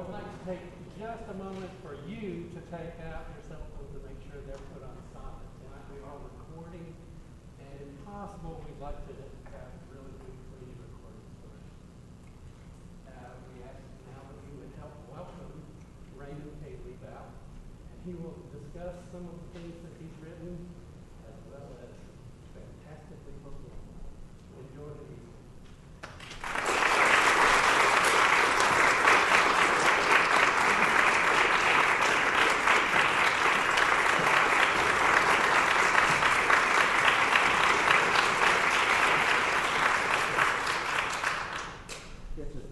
would like to take just a moment for you to take out your cell phones and make sure they're put on silent. Tonight we are recording, and if possible, we'd like to have really good, clean recording solution. We ask now that you would help welcome Raymond K. Liebau, and he will discuss some of the things that he's written, as well as fantastically perform. Enjoy the music.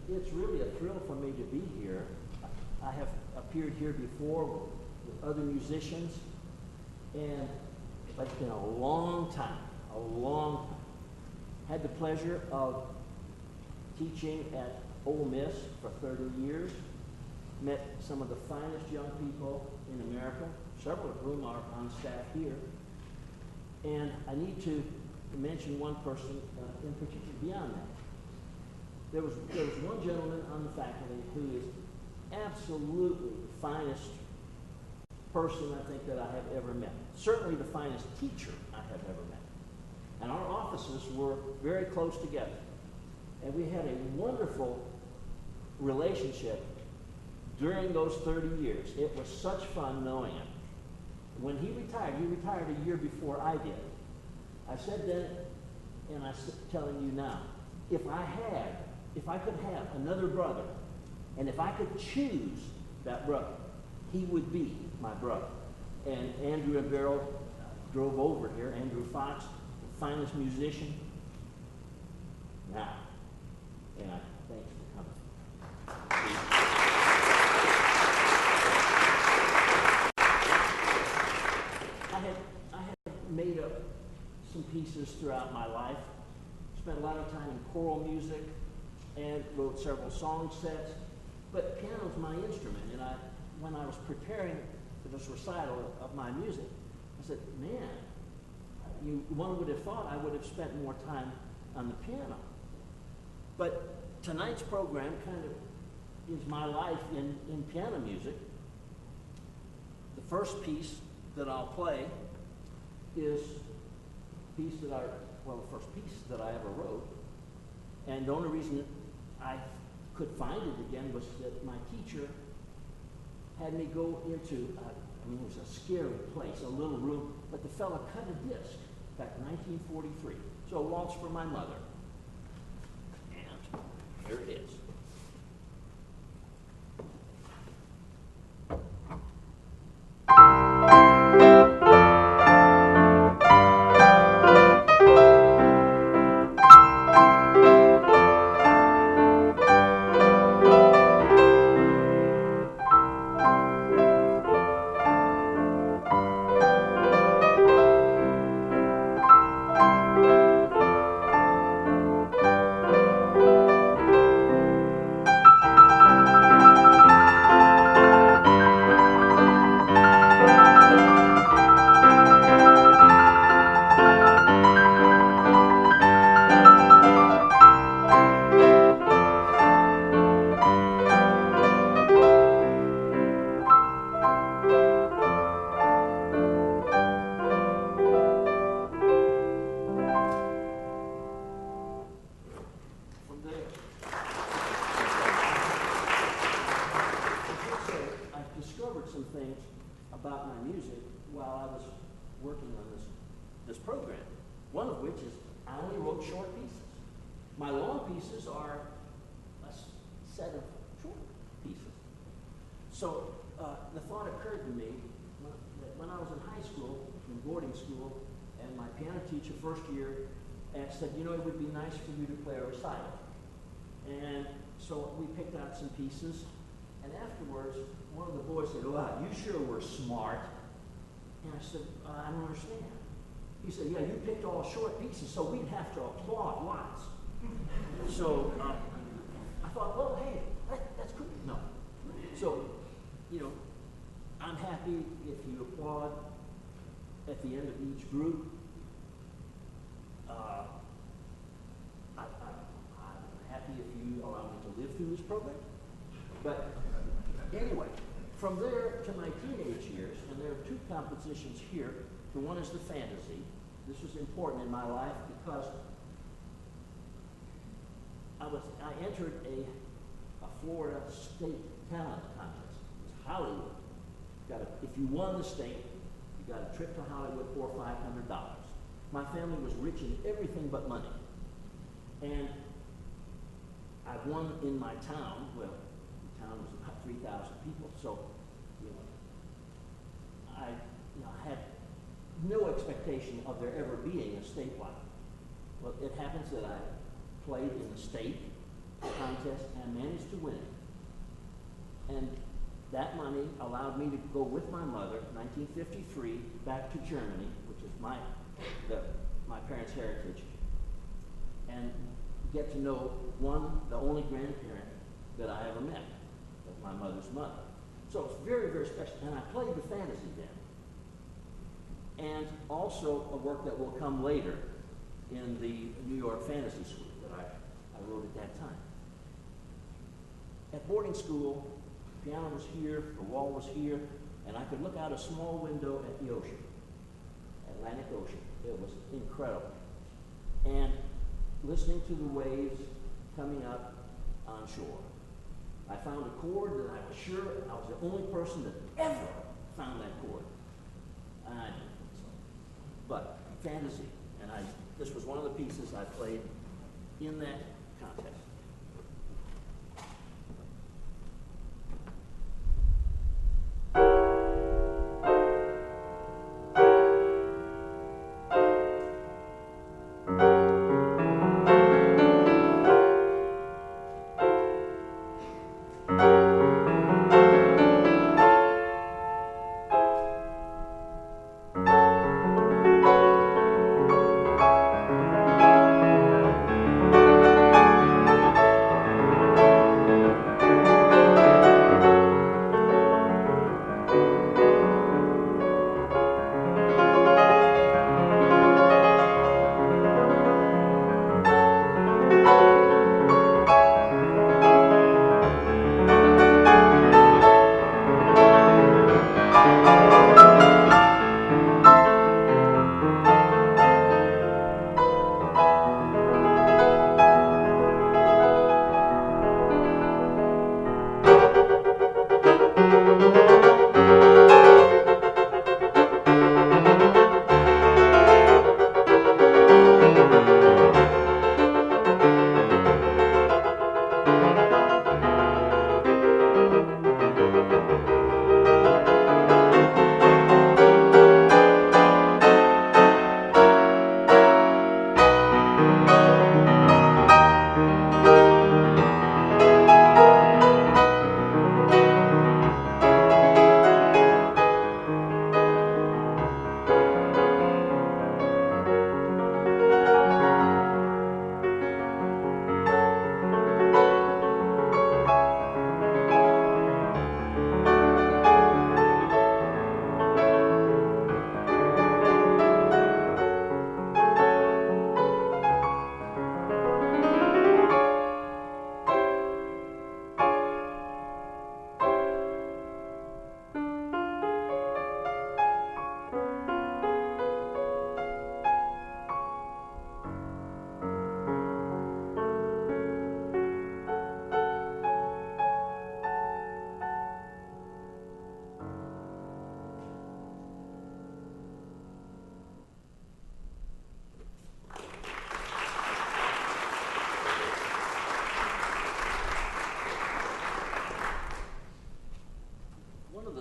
It's really a thrill for me to be here. I have appeared here before with other musicians, and it's been a long time, a long time. Had the pleasure of teaching at Ole Miss for 30 years, met some of the finest young people in America, several of whom are on staff here. And I need to mention one person in particular beyond that. There was one gentleman on the faculty who is absolutely the finest person I think that I have ever met. Certainly the finest teacher I have ever met. And our offices were very close together. And we had a wonderful relationship during those 30 years. It was such fun knowing him. When he retired a year before I did. I said then, and I'm telling you now, if I could have another brother, and if I could choose that brother, he would be my brother. And Andrew and Beryl drove over here. Andrew Fox, the finest musician. Now, and thanks for coming. I had made up some pieces throughout my life. Spent a lot of time in choral music and wrote several song sets. But piano's my instrument, and when I was preparing for this recital of my music, I said, man, one would have thought I would have spent more time on the piano. But tonight's program kind of is my life in piano music. The first piece that I'll play is a piece the first piece that I ever wrote. And the only reason I could find it again was that my teacher had me go into, it was a scary place, a little room, but the fella cut a disc back in 1943. So a waltz for my mother. And here it is. Some things about my music while I was working on this program. One of which is I only wrote short pieces. My long pieces are a set of short pieces. So the thought occurred to me that when I was in high school, in boarding school, and my piano teacher first year said, it would be nice for you to play a recital. And so we picked out some pieces. And afterwards, one of the boys said, "Wow, you sure were smart." And I said, "I don't understand." He said, "Yeah, you picked all short pieces, so we'd have to applaud lots." So I thought, well, hey, that's cool. No. So, I'm happy if you applaud at the end of each group. I'm happy if you allow me to live through this program. But Anyway, from there to my teenage years, and there are two compositions here. The one is the fantasy. This was important in my life because I entered a Florida state talent contest. It was Hollywood. If you won the state, you got a trip to Hollywood for $500. My family was rich in everything but money. And I won in my town. Well, the town was about 3,000 people, so I had no expectation of there ever being a statewide. Well, it happens that I played in the state contest and managed to win it. And that money allowed me to go with my mother, 1953, back to Germany, which is my parents' heritage, and get to know the only grandparent that I ever met, my mother's mother. So it's very, very special. And I played the fantasy then. And also a work that will come later in the New York Fantasy Suite that I wrote at that time. At boarding school, the piano was here, the wall was here, and I could look out a small window at the ocean, Atlantic Ocean. It was incredible. And listening to the waves coming up on shore. I found a chord that I was sure I was the only person that ever found that chord. And I didn't think so. But fantasy, and this was one of the pieces I played in that contest.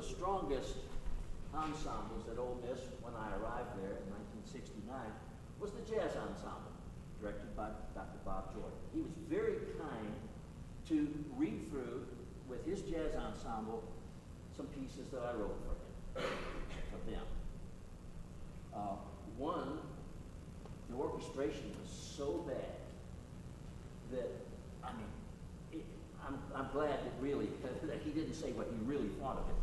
Strongest ensembles at Ole Miss when I arrived there in 1969 was the jazz ensemble, directed by Dr. Bob Jordan. He was very kind to read through with his jazz ensemble some pieces that I wrote for them. One, the orchestration was so bad that, I'm glad that really, that he didn't say what he really thought of it.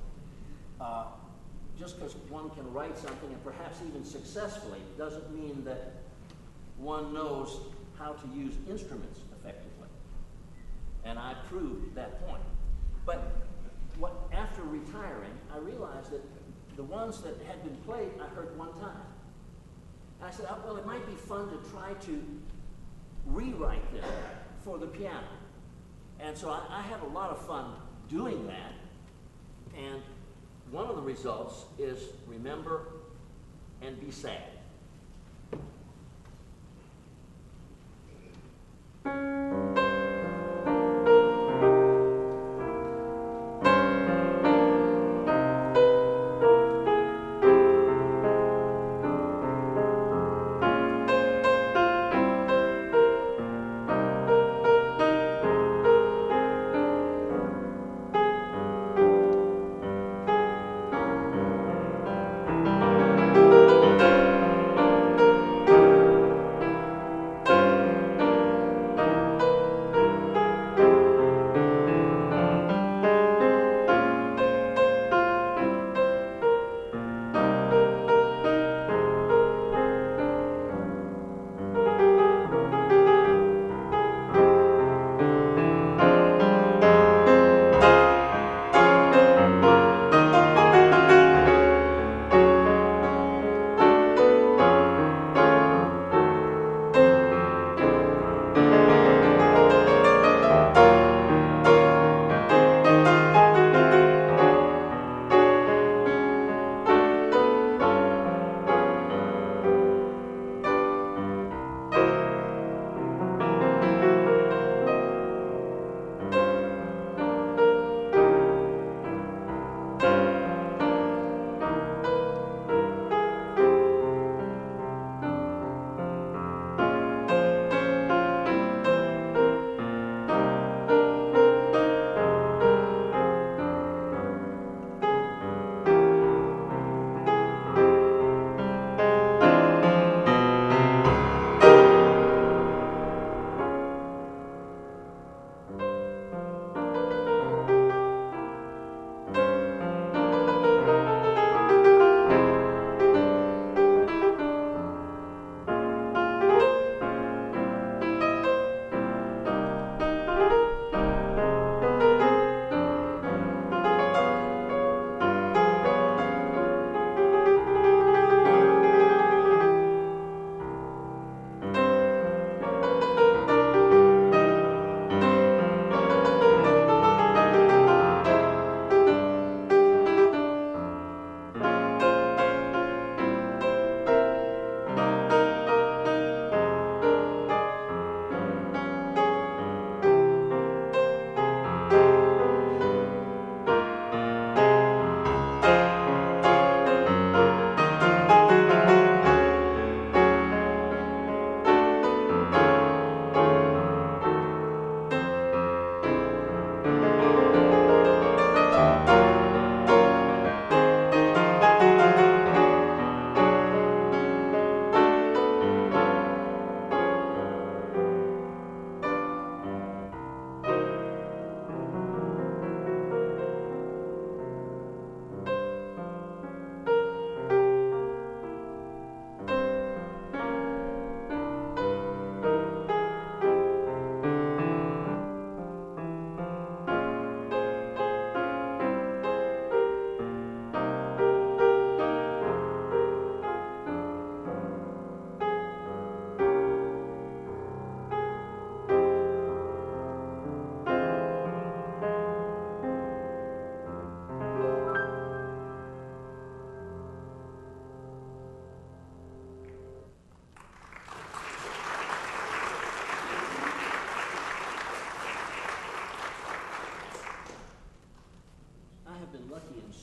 Just because one can write something, and perhaps even successfully, doesn't mean that one knows how to use instruments effectively. And I proved that point. But what retiring, I realized that the ones that had been played, I heard one time. And I said, oh, well, it might be fun to try to rewrite them for the piano. And so I had a lot of fun doing that. And one of the results is Remember and Be Sad.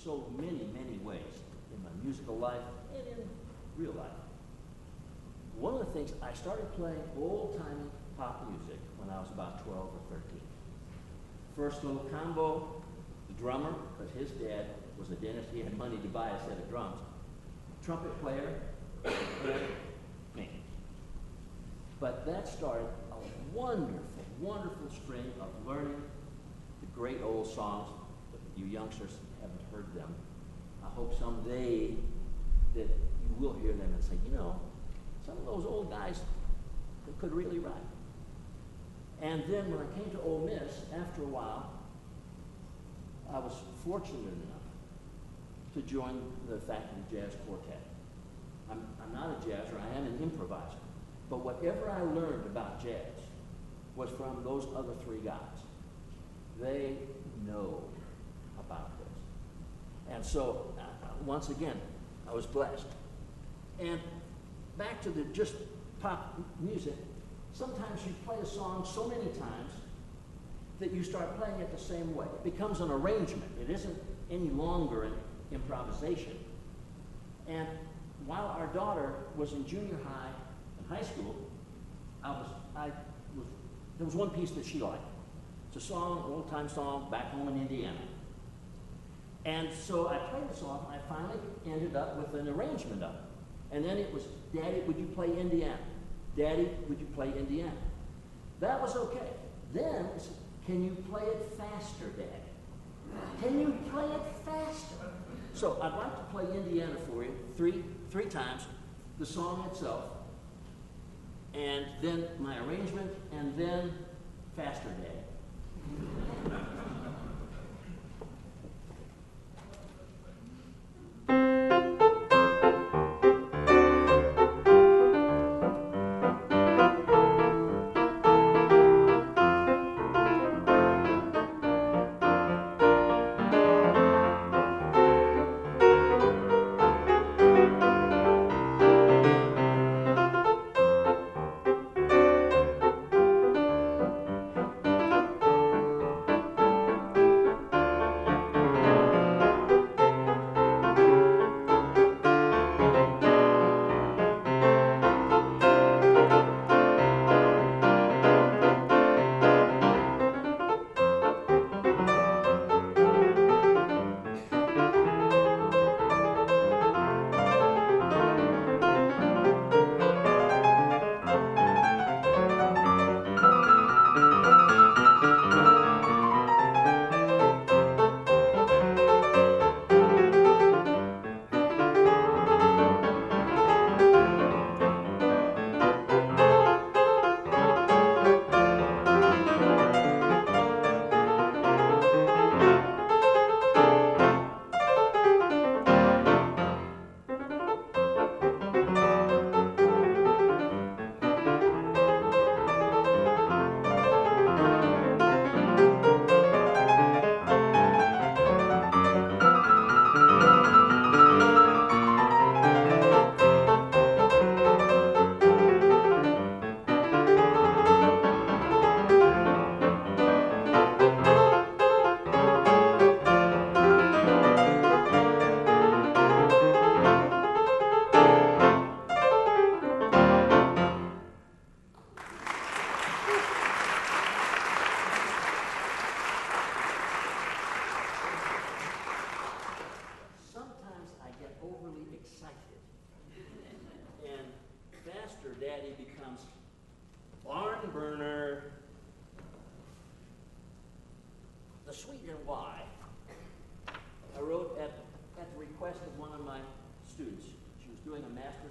so many, many ways in my musical life and in real life. One of the things, I started playing old-timey pop music when I was about 12 or 13. First little combo, the drummer, because his dad was a dentist, he had money to buy a set of drums. Trumpet player, and me. But that started a wonderful, wonderful string of learning the great old songs. You youngsters haven't heard them. I hope someday that you will hear them and say, you know, some of those old guys could really write. And then when I came to Ole Miss, after a while, I was fortunate enough to join the faculty jazz quartet. I'm not a jazzer, I am an improviser. But whatever I learned about jazz was from those other three guys. They know about this. And so, once again, I was blessed. And back to the just pop music, sometimes you play a song so many times that you start playing it the same way. It becomes an arrangement. It isn't any longer an improvisation. And while our daughter was in junior high and high school, there was one piece that she liked. It's a song, an old-time song, back home in Indiana. And so I played the song, and I finally ended up with an arrangement of it. And then it was, Daddy, would you play Indiana? Daddy, would you play Indiana? That was okay. Then, it's, can you play it faster, Daddy? Can you play it faster? So I'd like to play Indiana for you three times, the song itself, and then my arrangement, and then faster, Daddy.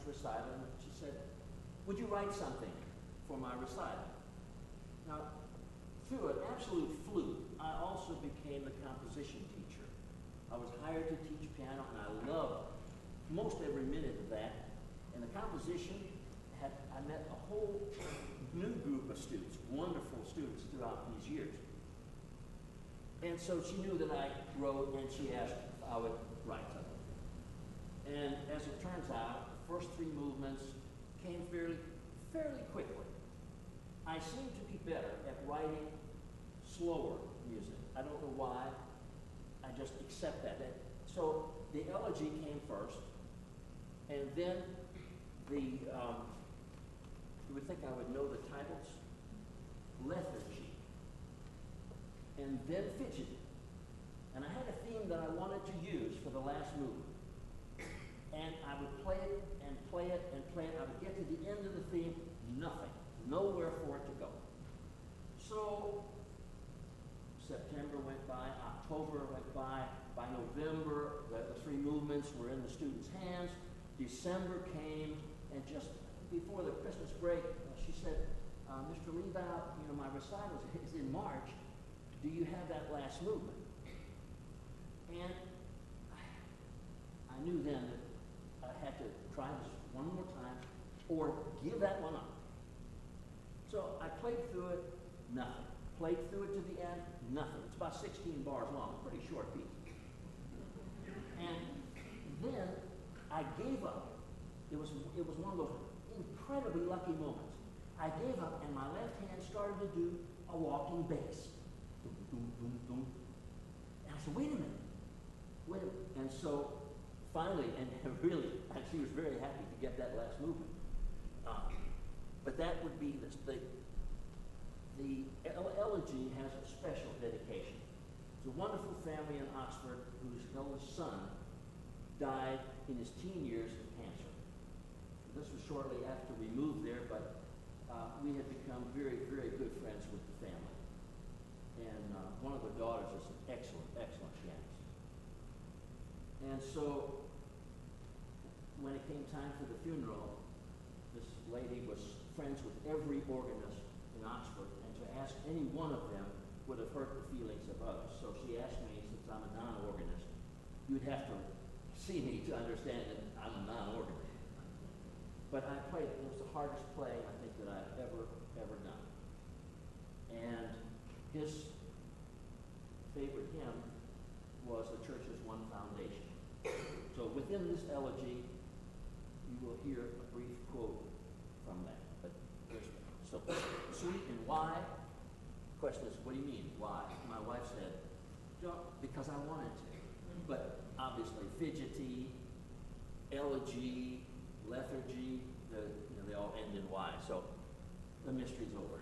Recital, and she said, would you write something for my recital? Now, through an absolute fluke, I also became the composition teacher. I was hired to teach piano, and I loved most every minute of that. And the composition, I met a whole new group of students, wonderful students throughout these years. And so she knew that I wrote, and she asked if I would write something. And as it turns out, the first three movements came fairly quickly. I seem to be better at writing slower music. I don't know why. I just accept that. So the elegy came first, and then you would think I would know the titles, lethargy, and then fidgety. And I had a theme that I wanted to use for the last movement. And I would play it and play it and play it. I would get to the end of the theme, nothing, nowhere for it to go. So September went by, October went by November, the three movements were in the students' hands. December came, and just before the Christmas break, she said, Mr. Liebau, my recital is in March. Do you have that last movement? And about 16 bars long, a pretty short piece. And then I gave up. It was one of those incredibly lucky moments. I gave up, and my left hand started to do a walking bass. Boom, boom, boom, boom. And I said, wait a minute. Wait a minute. And so finally, and really, she was very happy to get that last movement. But that would be the elegy has a special dedication. It's a wonderful family in Oxford whose eldest son died in his teen years of cancer. This was shortly after we moved there, but we had become very, very good friends with the family. And one of the daughters is an excellent, excellent pianist. And so when it came time for the funeral, this lady was friends with every organist in Oxford, and to ask any one of them would have hurt the feelings of others. So she asked me, since I'm a non-organist, you'd have to see me to understand that I'm a non-organist. But I played, it was the hardest playing I think that I've ever done. And his favorite hymn was the church's One Foundation. So within this elegy, you will hear a brief quote from that. But so sweet and why? The question is, what do you mean, why? My wife said, because I wanted to. But obviously, fidgety, elegy, lethargy, they all end in Y. So the mystery's over.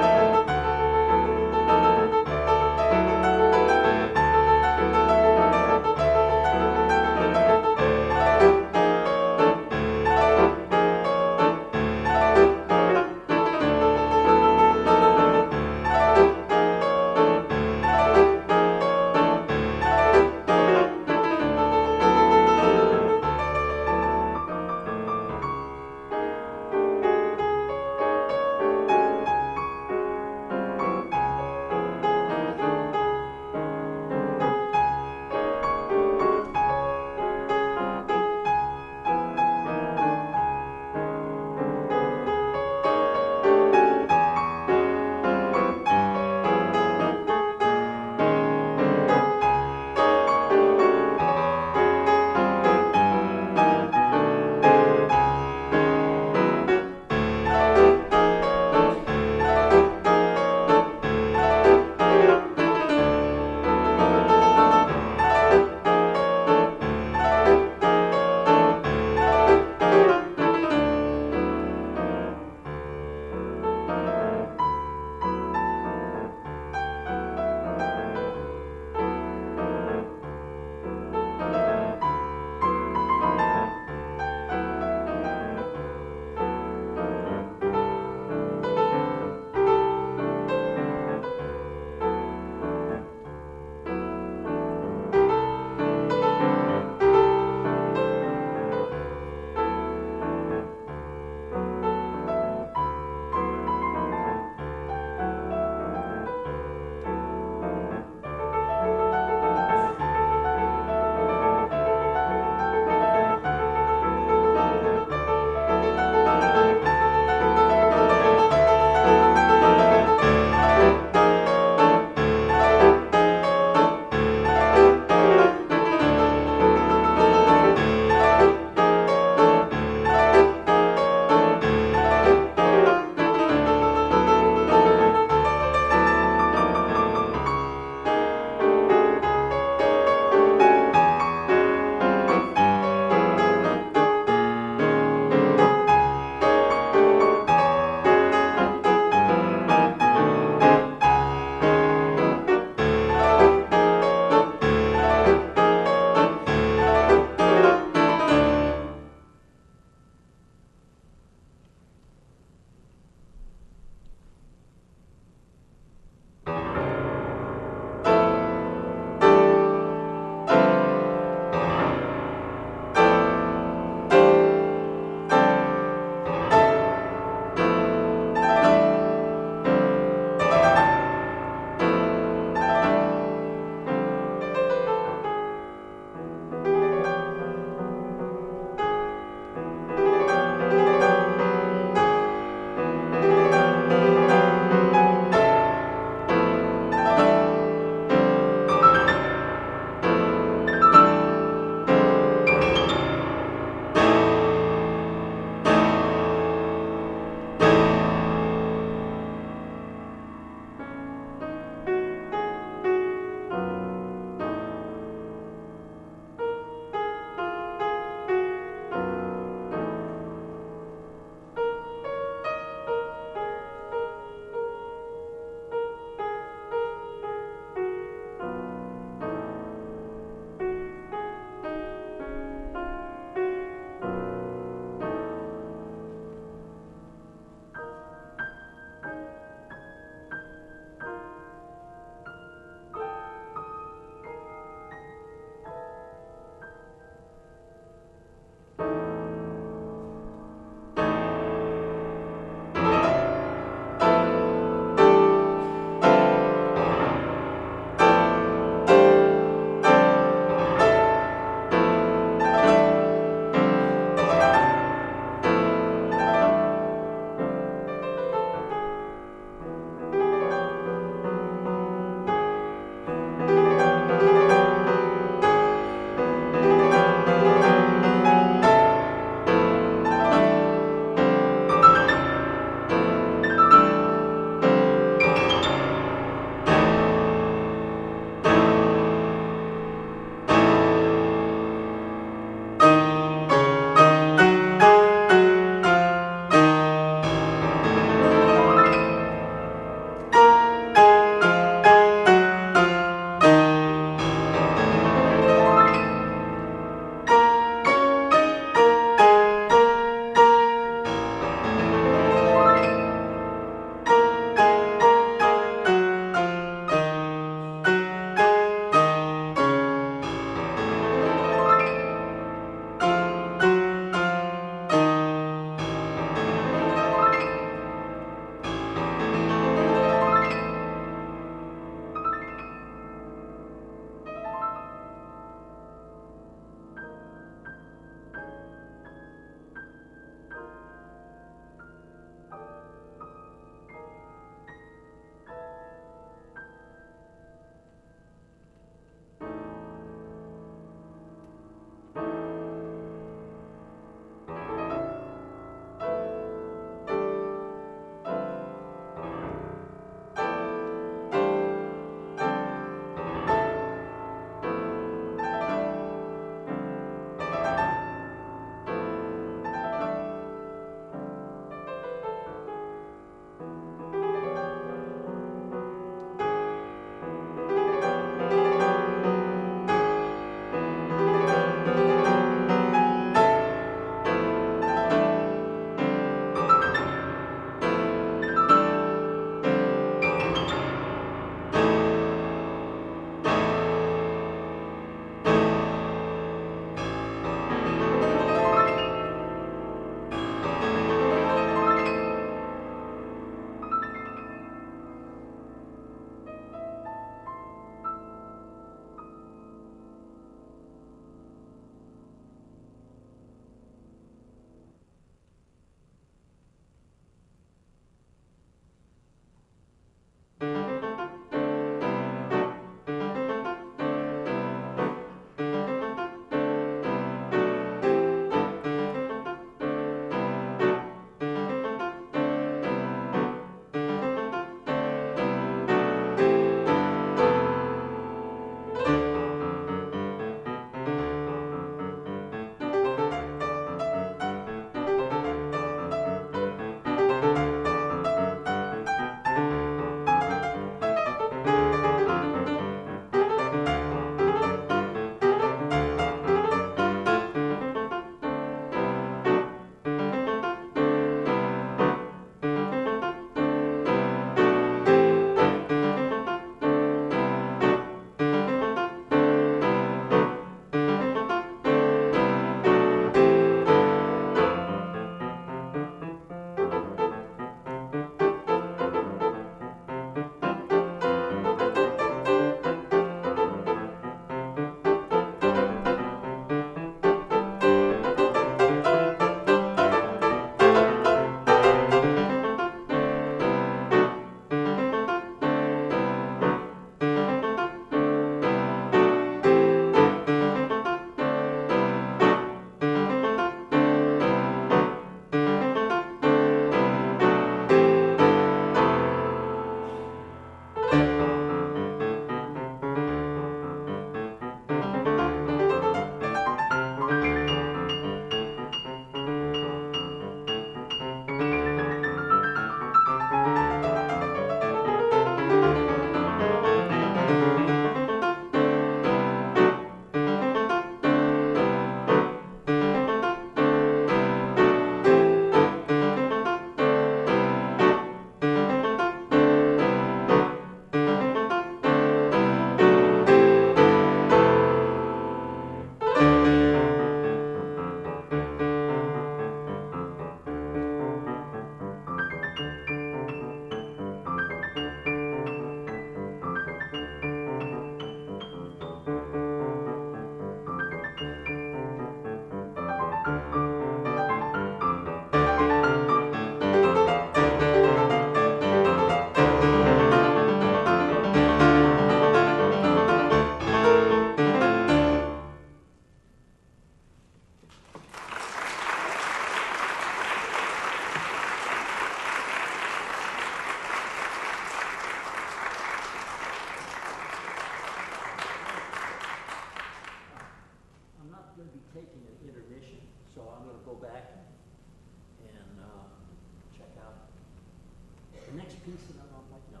piece, and I'm like, no,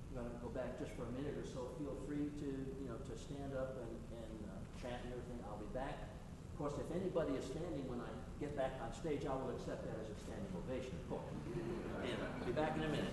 you're gonna go back just for a minute or so. Feel free to, to stand up and chant and everything. I'll be back. Of course, if anybody is standing when I get back on stage, I will accept that as a standing ovation, of course. And I'll be back in a minute.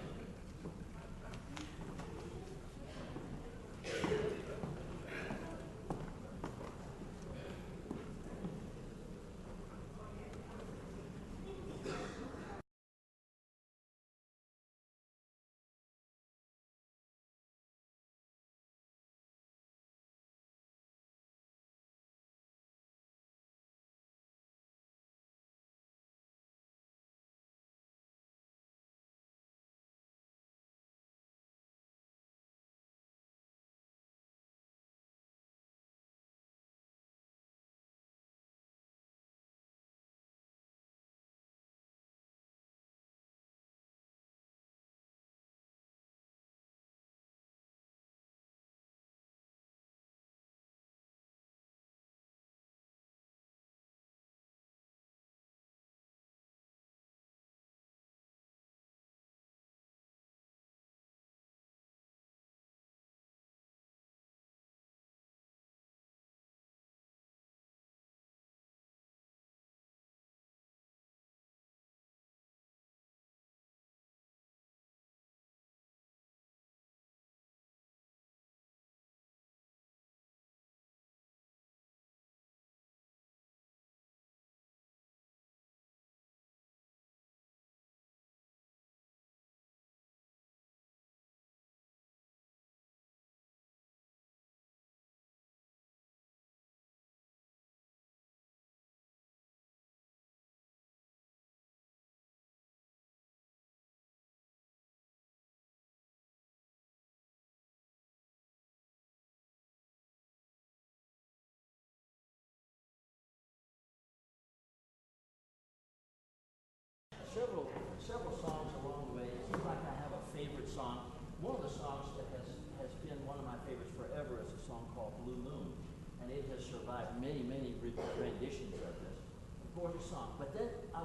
Several songs along the way. It seems like I have a favorite song. One of the songs that has been one of my favorites forever is a song called Blue Moon. And it has survived many renditions of this. A gorgeous song. But then I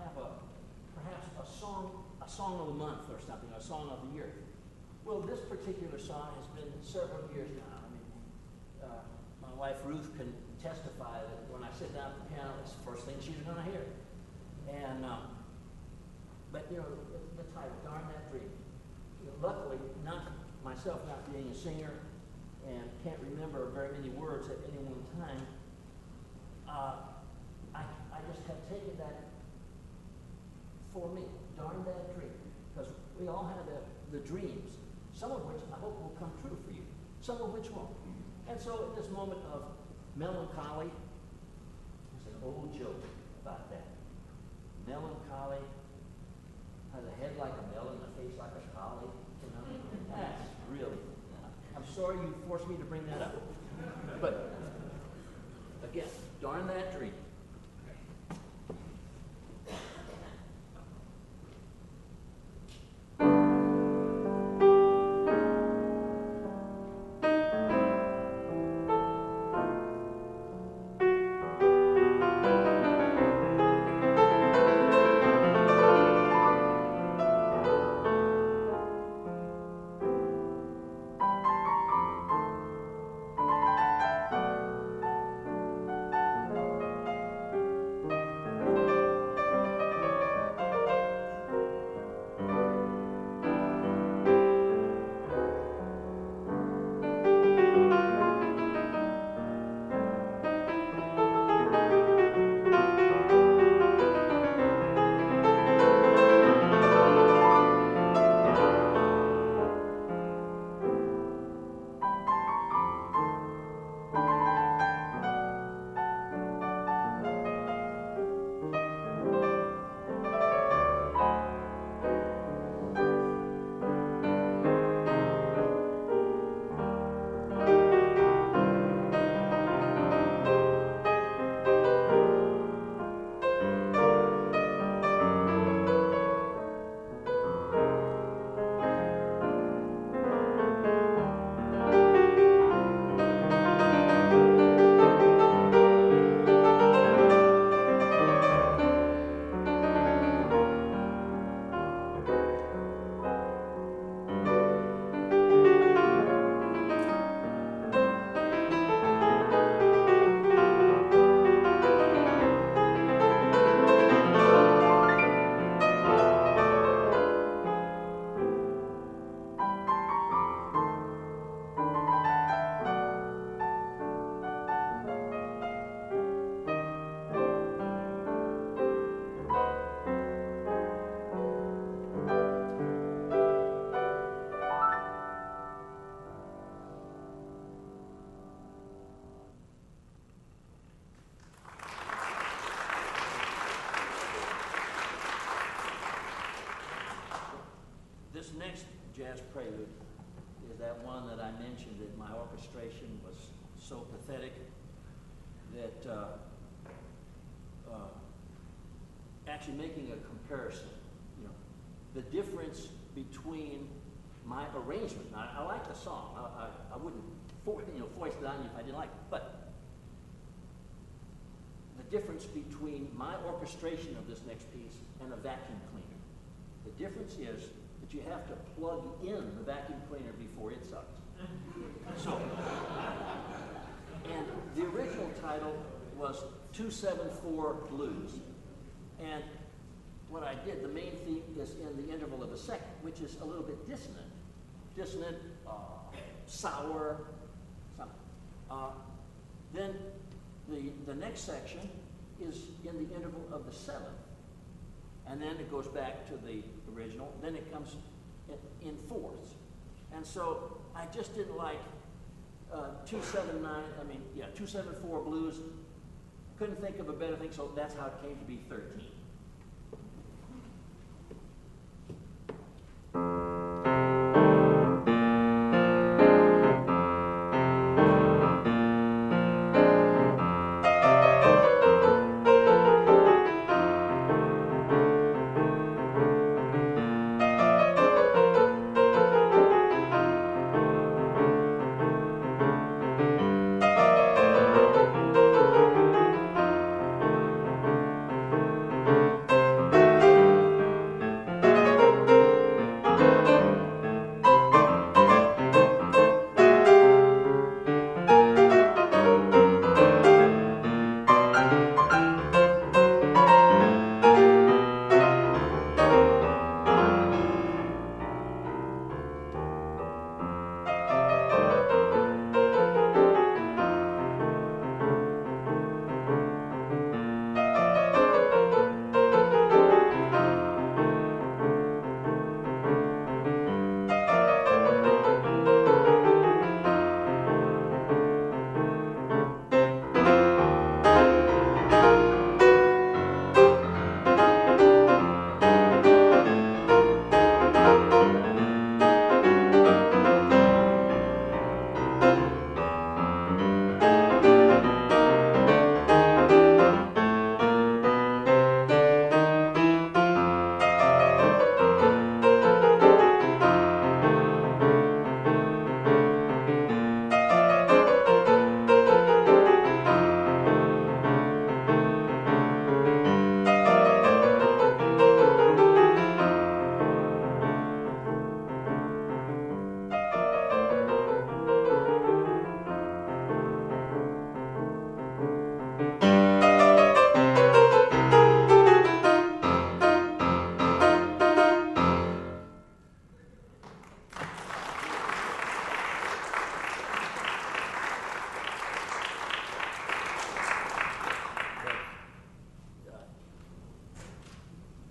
have perhaps a song of the month or something, a song of the year. Well, this particular song has been several years now. I mean, my wife Ruth can testify that when I sit down at the piano, it's the first thing she's going to hear. And but the title, Darn That Dream. Luckily, myself not being a singer and can't remember very many words at any one time, I just have taken that for me. Darn that dream. Because we all have the dreams, some of which I hope will come true for you, some of which won't. And so at this moment of melancholy, there's an old joke about that. Melancholy has a head like a melon and a face like a collie. That's really, I'm sorry you forced me to bring that up. But again, darn that dream. prelude is that one that I mentioned that my orchestration was so pathetic that actually making a comparison, you know, the difference between my arrangement. Now, I like the song. I wouldn't foist it on you if I didn't like it, but the difference between my orchestration of this next piece and a vacuum cleaner. The difference is that you have to plug in the vacuum cleaner before it sucks. So, and the original title was 274 Blues. And what I did, the main theme is in the interval of a second, which is a little bit dissonant. Dissonant, sour, something. Then the next section is in the interval of the seventh. And then it goes back to the original. Then it comes in fourths. And so I just didn't like 274 Blues. Couldn't think of a better thing, so that's how it came to be 13.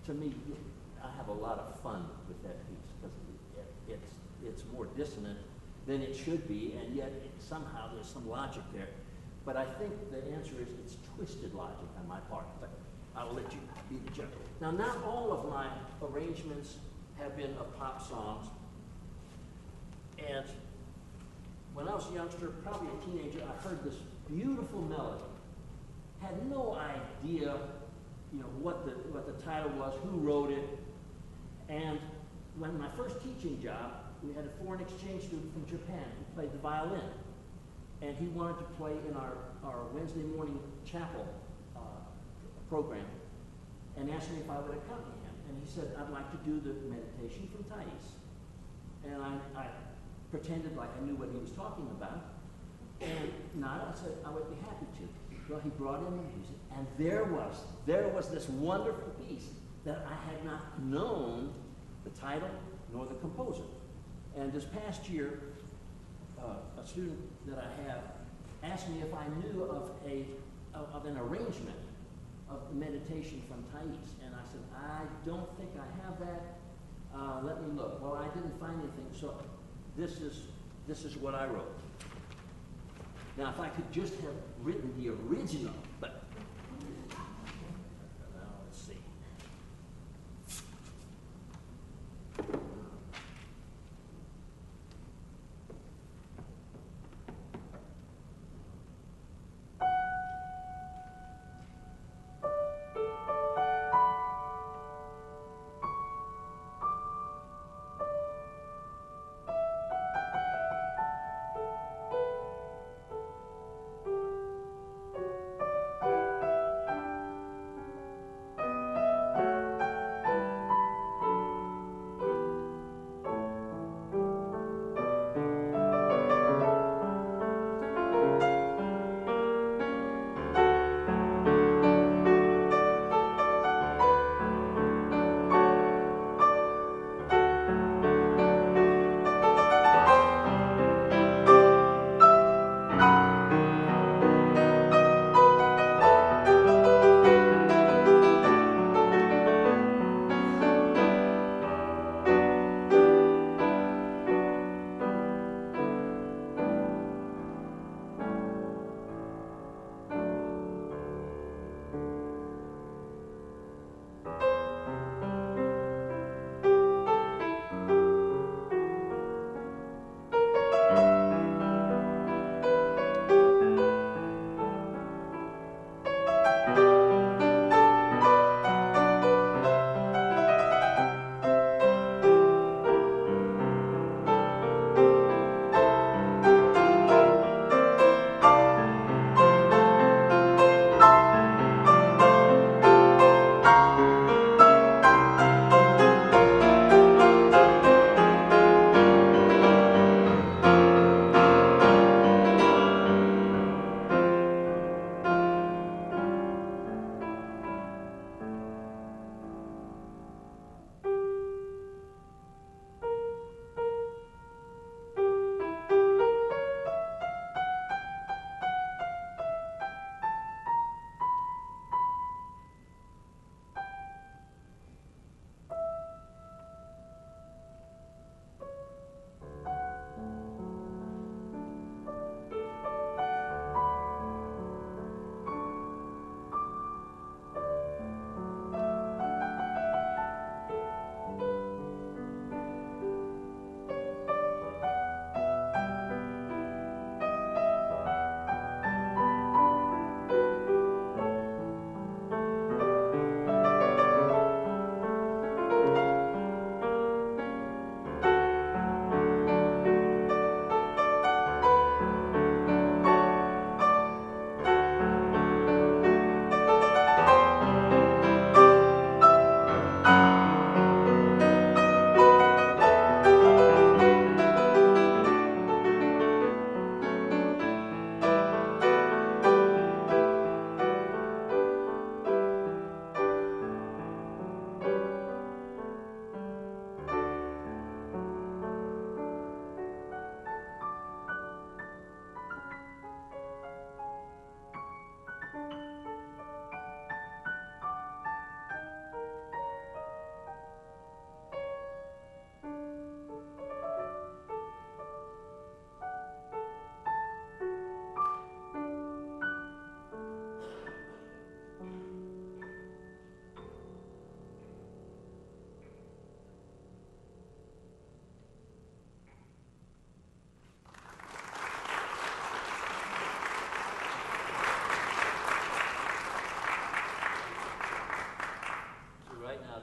To me, I have a lot of fun with that piece because it's more dissonant than it should be, and yet somehow there's some logic there. But I think the answer is it's twisted logic on my part. But I will let you be the judge. Now, not all of my arrangements have been of pop songs. And when I was a youngster, probably a teenager, I heard this beautiful melody. Had no idea, you know, what the title was, who wrote it. And when my first teaching job, we had a foreign exchange student from Japan who played the violin. And he wanted to play in our Wednesday morning chapel program and asked me if I would accompany him. And he said, I'd like to do the meditation from Thais. And I pretended like I knew what he was talking about. And nodded. I said, I would be happy to. Well, he brought in the music, and there was this wonderful piece that I had not known the title nor the composer. And this past year, a student that I have asked me if I knew of an arrangement of the meditation from Thais, and I said, I don't think I have that. Let me look. Well, I didn't find anything, so this is what I wrote. Now, if I could just have written the original, but now let's see.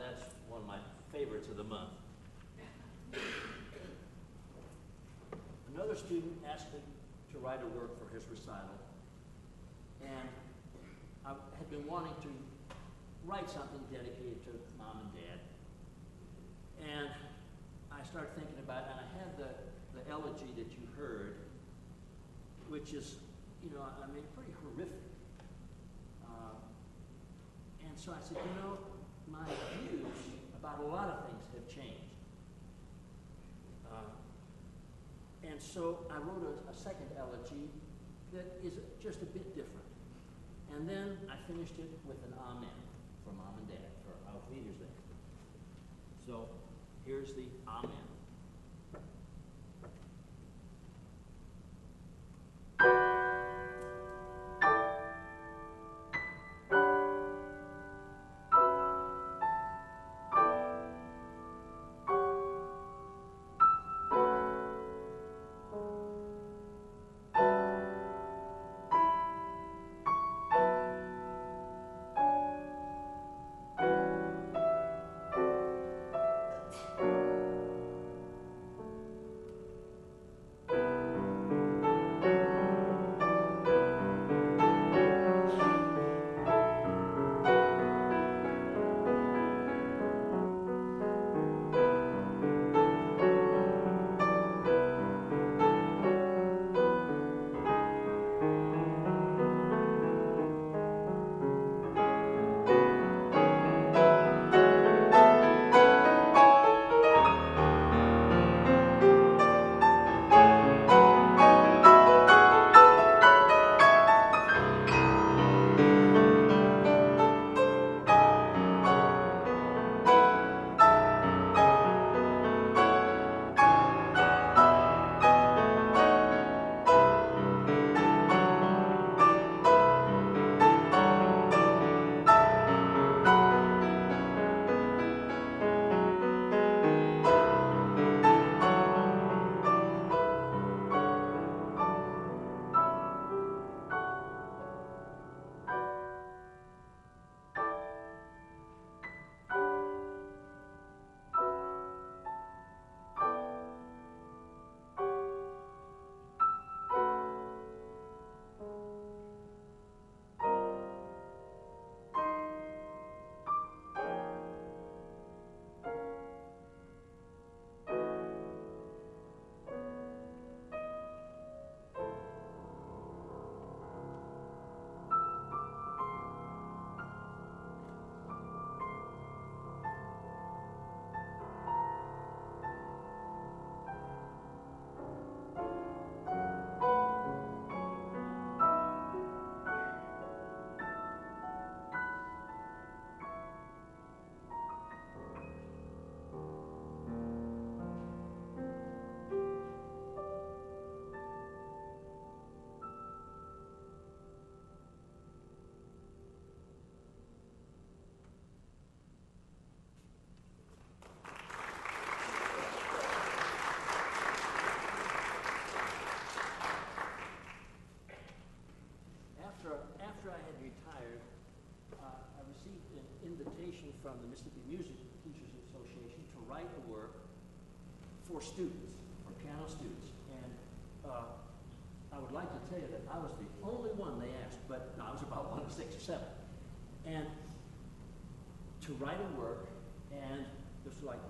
that's one of my favorites of the month. Another student asked me to write a work for his recital, and I had been wanting to write something dedicated to Mom and Dad. And I started thinking about it, and I had the elegy that you heard, which is, you know, I mean, pretty horrific. And so I said, you know, my views about a lot of things have changed. And so I wrote a second elegy that is just a bit different. And then I finished it with an amen for Mom and Dad for Auf Wiedersehen. So here's the amen. After I had retired, I received an invitation from the Mississippi Music Teachers Association to write a work for students, for piano students. And I would like to tell you that I was the only one they asked, but no, I was about one of 6 or 7. And to write a work, and this was like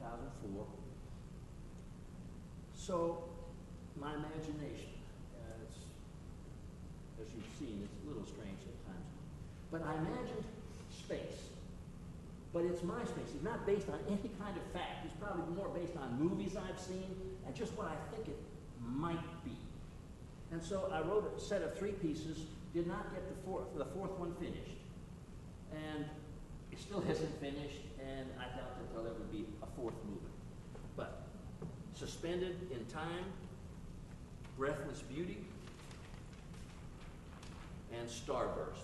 2004. So my imagination, as you've seen, it's a little strange at times. But I imagined space. But it's my space. It's not based on any kind of fact. It's probably more based on movies I've seen and just what I think it might be. And so I wrote a set of 3 pieces, did not get the fourth one finished. And it still hasn't finished, and I doubt that there'll ever be a 4th movement. But Suspended in Time, Breathless Beauty, and Starbursts.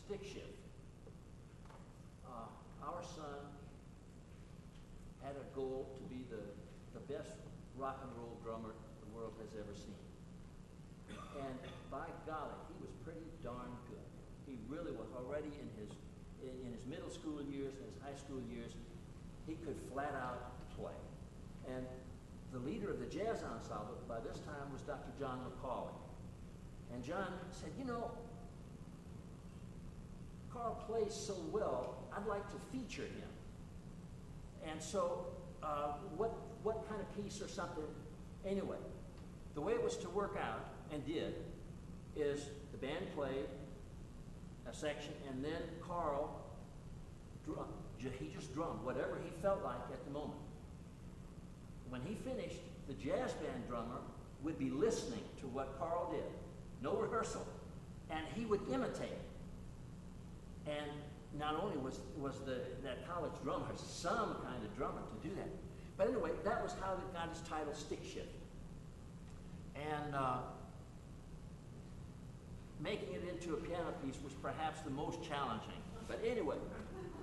stick shift. Our son had a goal to be the best rock and roll drummer the world has ever seen. And by golly, he was pretty darn good. He really was. Already in his middle school years and his high school years, he could flat out play. And the leader of the jazz ensemble by this time was Dr. John McCauley. And John said, you know, Carl plays so well, I'd like to feature him. And so what kind of piece or something? Anyway, the way it was to work out, and did, is the band played a section, and then Carl he just drummed whatever he felt like at the moment. When he finished, the jazz band drummer would be listening to what Carl did, no rehearsal, and he would imitate. And not only was that college drummer some kind of drummer to do that, but anyway, that was how it got his title, Stick Shift. And making it into a piano piece was perhaps the most challenging. But anyway,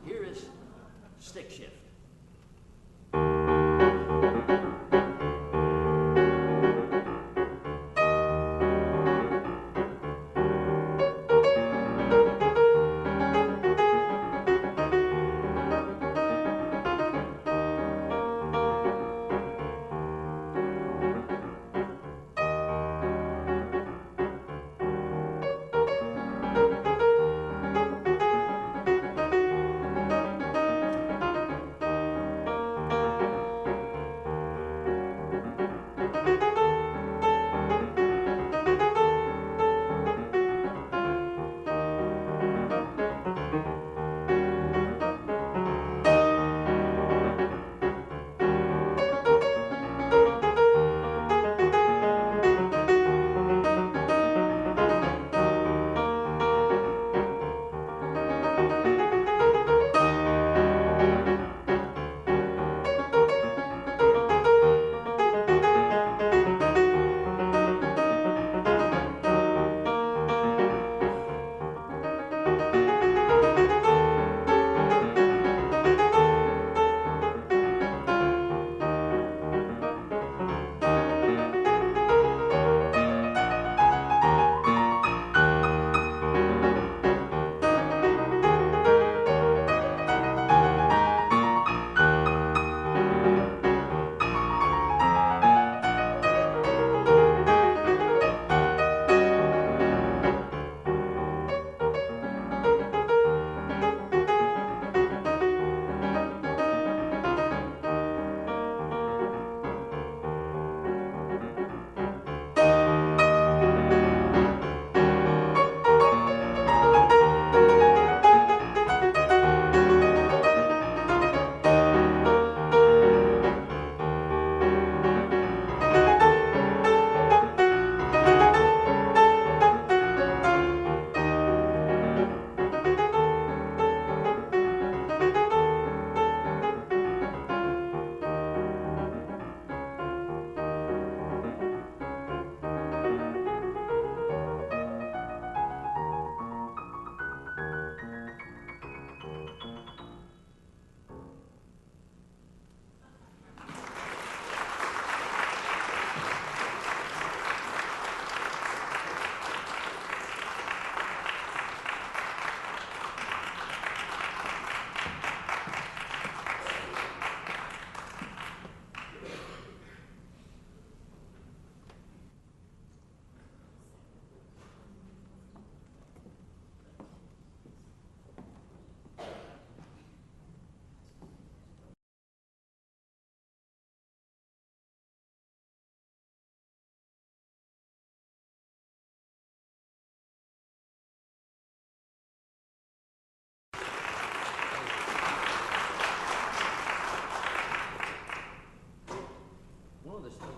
here is Stick Shift.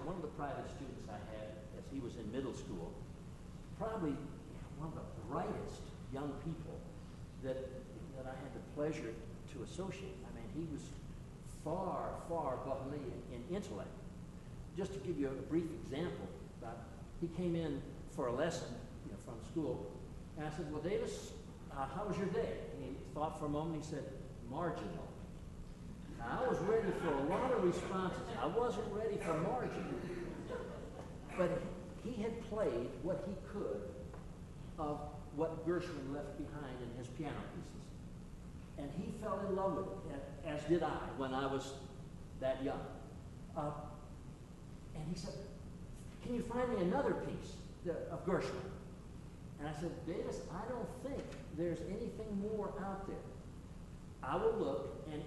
One of the private students I had as he was in middle school, probably one of the brightest young people that I had the pleasure to associate. I mean, he was far, far above me in intellect. Just to give you a brief example, he came in for a lesson, from school, and I said, well, Davis, how was your day? And he thought for a moment, he said, marginal. Now, I was ready for a lot of responses. I wasn't ready for marginal. But he had played what he could of what Gershwin left behind in his piano pieces. And he fell in love with it, as did I when I was that young. And he said, can you find me another piece of Gershwin? And I said, Davis, I don't think there's anything more out there. I will look, and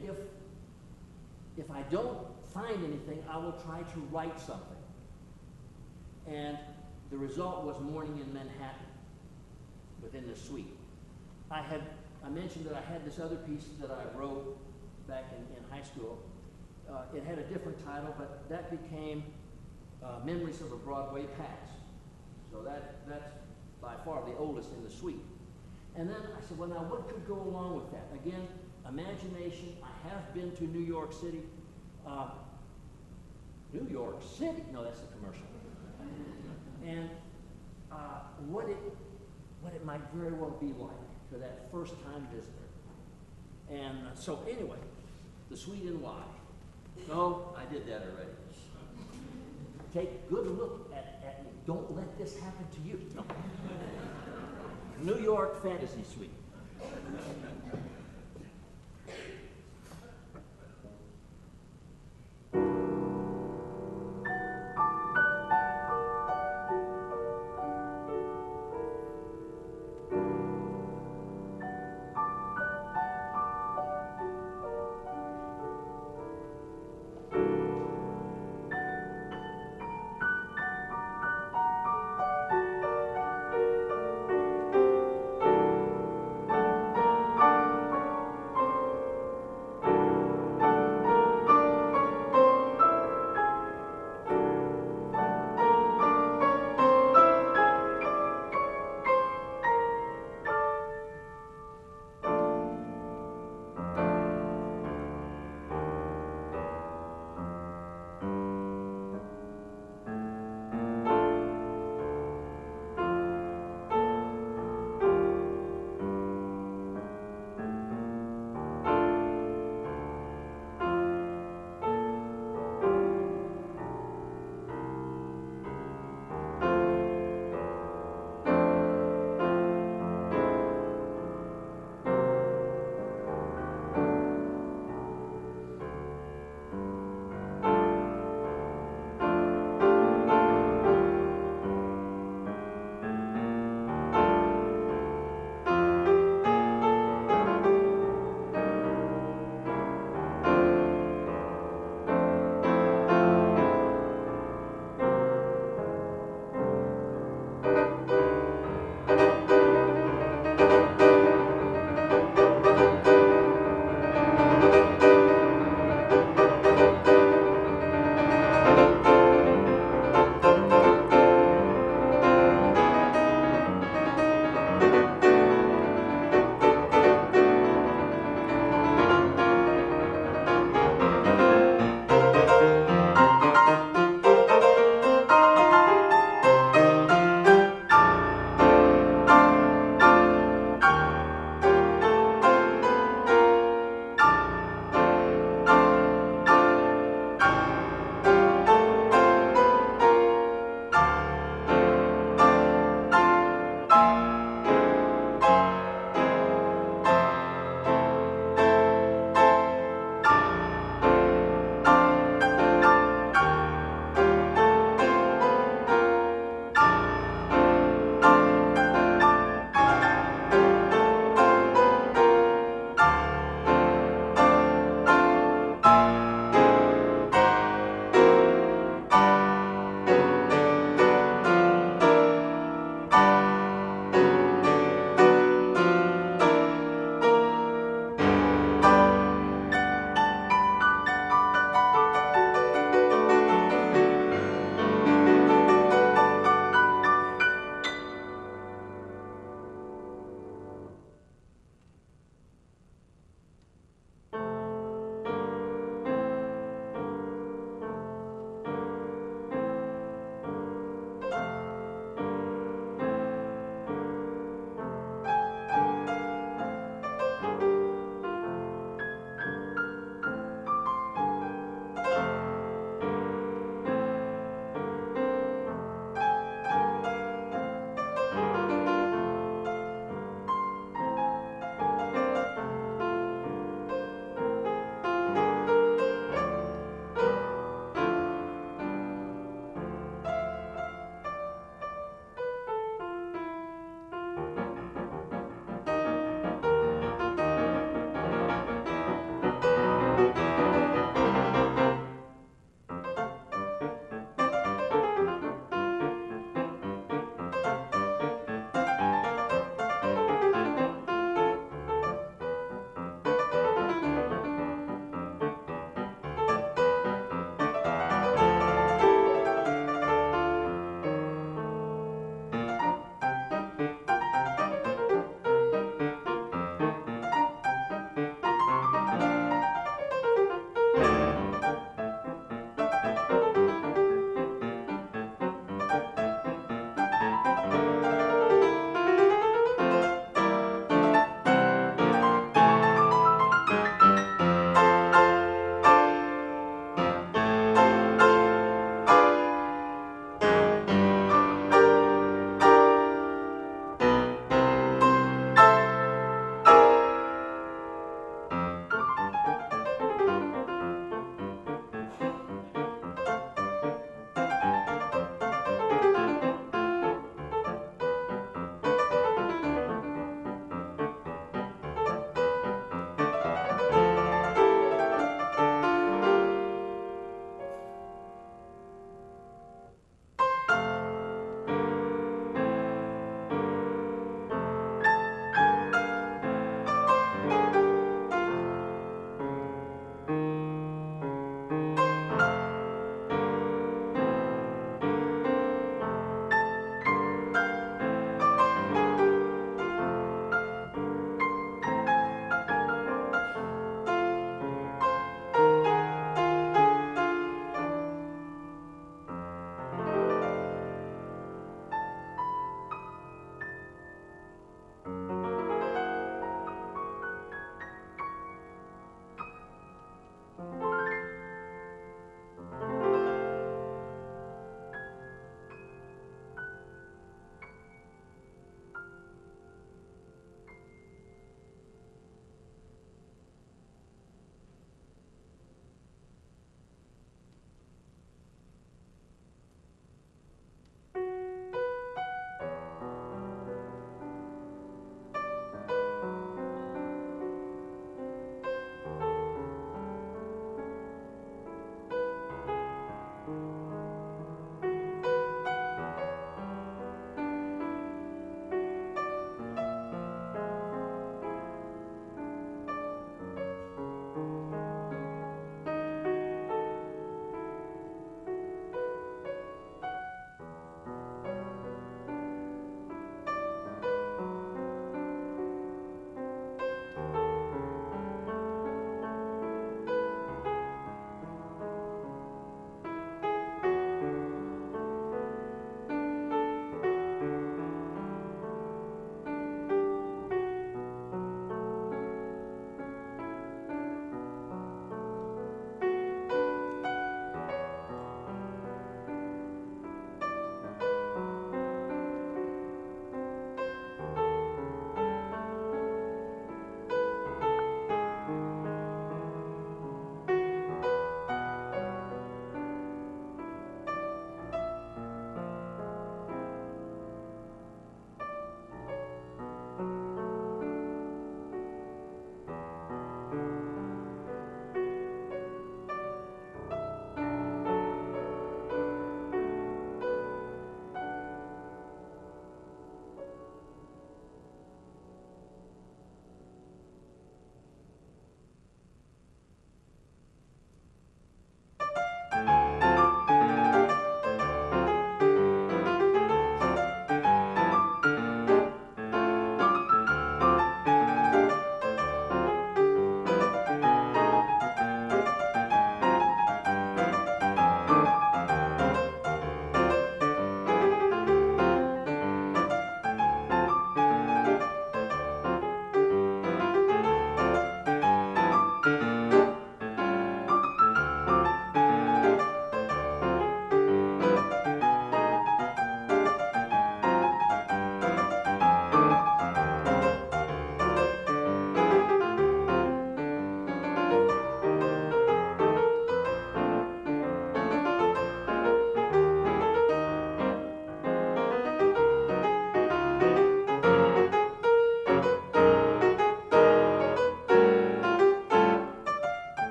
if I don't find anything, I will try to write something. And the result was Morning in Manhattan within the suite. I mentioned that I had this other piece that I wrote back in high school. It had a different title, but that became Memories of a Broadway Past. So that's by far the oldest in the suite. And then I said, well, now what could go along with that? Again, imagination. I have been to New York City. New York City? No, that's a commercial. And what it might very well be like for that first-time visitor. And so anyway, the suite in Y. No, I did that already. Take a good look at me. Don't let this happen to you. No. New York Fantasy Suite.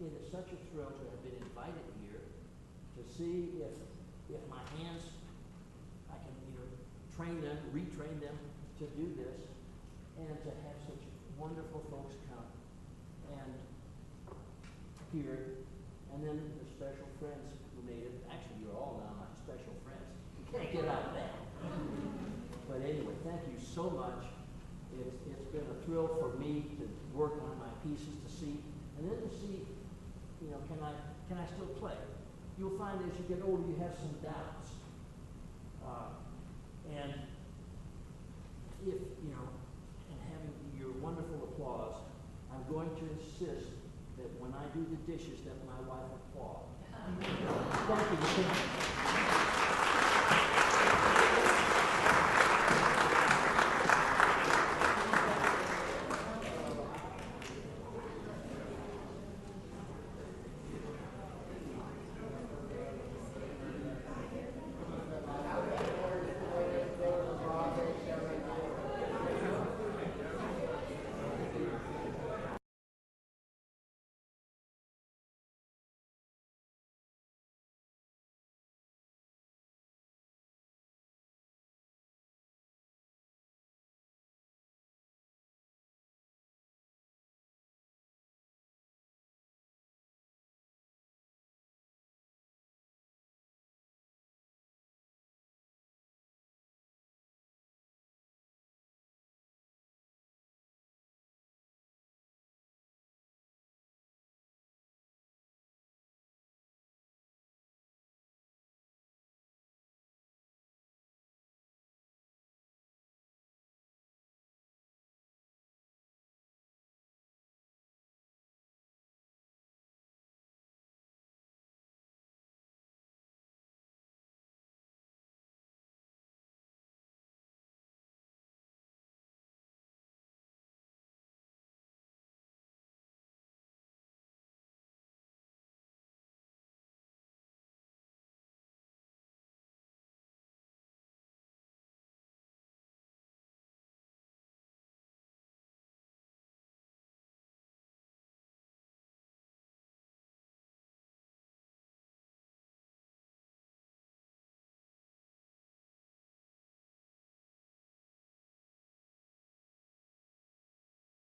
it is such a thrill to have been invited here to see if my hands, I can, train them, retrain them to do this, and to have such wonderful folks come and here, and then the special friends who made it. Actually, you're all now my special friends. You can't get out of that. But anyway, thank you so much. It's been a thrill for me to work on my pieces, to see, and then to see, can I still play? You'll find as you get older, you have some doubts. And if, and having your wonderful applause, I'm going to insist that when I do the dishes that my wife applaud. Thank you.